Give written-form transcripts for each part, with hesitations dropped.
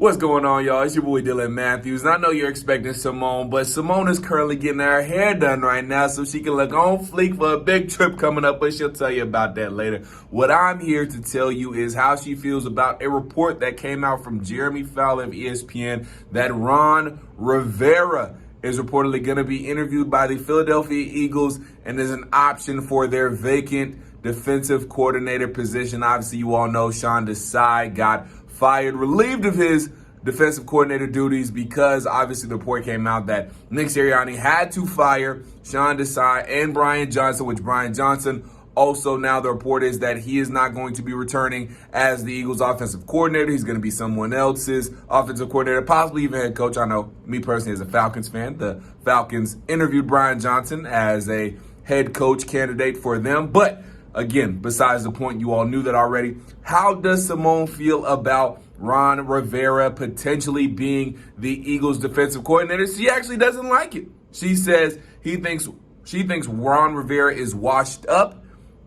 What's going on, y'all? It's your boy Dylan Matthews, and I know you're expecting Simone, but Simone is currently getting her hair done right now so she can look on fleek for a big trip coming up, but she'll tell you about that later. What I'm here to tell you is how she feels about a report that came out from Jeremy Fowler of ESPN that Ron Rivera is reportedly going to be interviewed by the Philadelphia Eagles and is an option for their vacant defensive coordinator position. Obviously, you all know Sean Desai got fired, relieved of his defensive coordinator duties because obviously the report came out that Nick Sirianni had to fire Sean Desai and Brian Johnson, which Brian Johnson also now the report is that he is not going to be returning as the Eagles offensive coordinator. He's going to be someone else's offensive coordinator, possibly even head coach. I know me personally as a Falcons fan, the Falcons interviewed Brian Johnson as a head coach candidate for them, but again, besides the point, you all knew that already. How does Simone feel about Ron Rivera potentially being the Eagles defensive coordinator? She actually doesn't like it. She says she thinks Ron Rivera is washed up.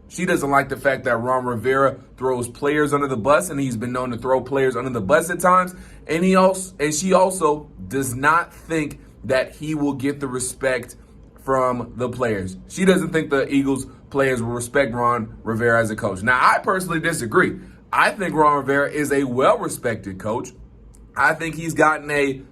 She doesn't like the fact that Ron Rivera throws players under the bus, and he's been known to throw players under the bus at times. And she also does not think that he will get the respect from the players. She doesn't think the Eagles players will respect Ron Rivera as a coach. Now, I personally disagree. I think Ron Rivera is a well-respected coach. I think he's gotten a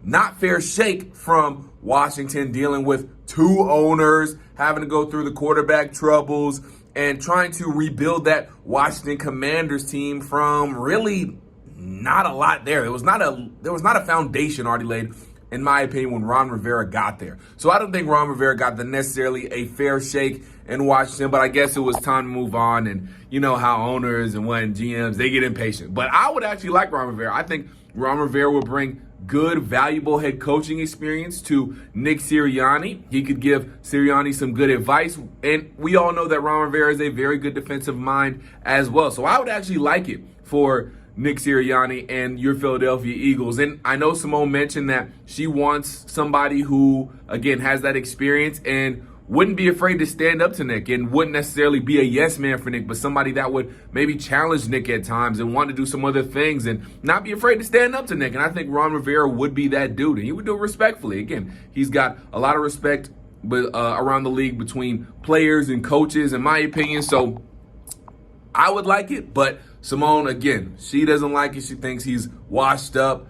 not fair shake from Washington, dealing with two owners, having to go through the quarterback troubles, and trying to rebuild that Washington Commanders team from really not a lot there. There was not a foundation already laid, in my opinion, when Ron Rivera got there. So I don't think Ron Rivera got necessarily a fair shake in Washington, but I guess it was time to move on. And you know how owners and when GMs, they get impatient. But I would actually like Ron Rivera. I think Ron Rivera would bring good, valuable head coaching experience to Nick Sirianni. He could give Sirianni some good advice. And we all know that Ron Rivera is a very good defensive mind as well. So I would actually like it for Nick Sirianni and your Philadelphia Eagles. And I know Simone mentioned that she wants somebody who, again, has that experience and wouldn't be afraid to stand up to Nick and wouldn't necessarily be a yes man for Nick, but somebody that would maybe challenge Nick at times and want to do some other things and not be afraid to stand up to Nick. And I think Ron Rivera would be that dude, and he would do it respectfully. Again, he's got a lot of respect around the league between players and coaches, in my opinion. So I would like it, but Simone, again, she doesn't like it. She thinks he's washed up.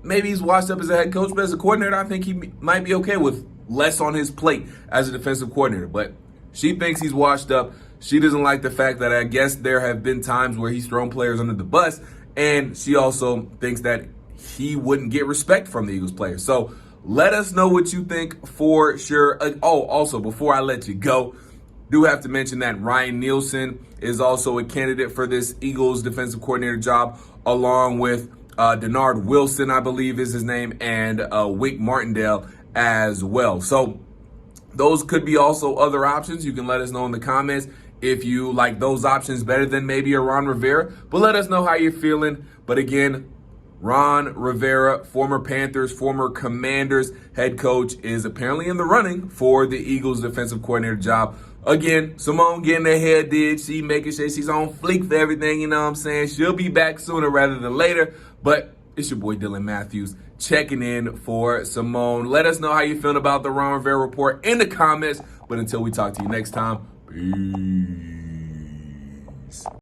Maybe he's washed up as a head coach, but as a coordinator, I think he might be okay with less on his plate as a defensive coordinator. But she thinks he's washed up. She doesn't like the fact that I guess there have been times where he's thrown players under the bus, and she also thinks that he wouldn't get respect from the Eagles players. So let us know what you think for sure. Also, before I let you go, do have to mention that Ryan Nielsen is also a candidate for this Eagles defensive coordinator job, along with Denard Wilson, I believe is his name, and Wink Martindale as well. So those could be also other options. You can let us know in the comments if you like those options better than maybe a Ron Rivera. But let us know how you're feeling. But again, Ron Rivera, former Panthers, former Commanders head coach, is apparently in the running for the Eagles defensive coordinator job. Again, Simone getting her hair did. She making sure she's on fleek for everything, you know what I'm saying? She'll be back sooner rather than later. But it's your boy Dylan Matthews checking in for Simone. Let us know how you're feeling about the Ron Rivera report in the comments. But until we talk to you next time, peace.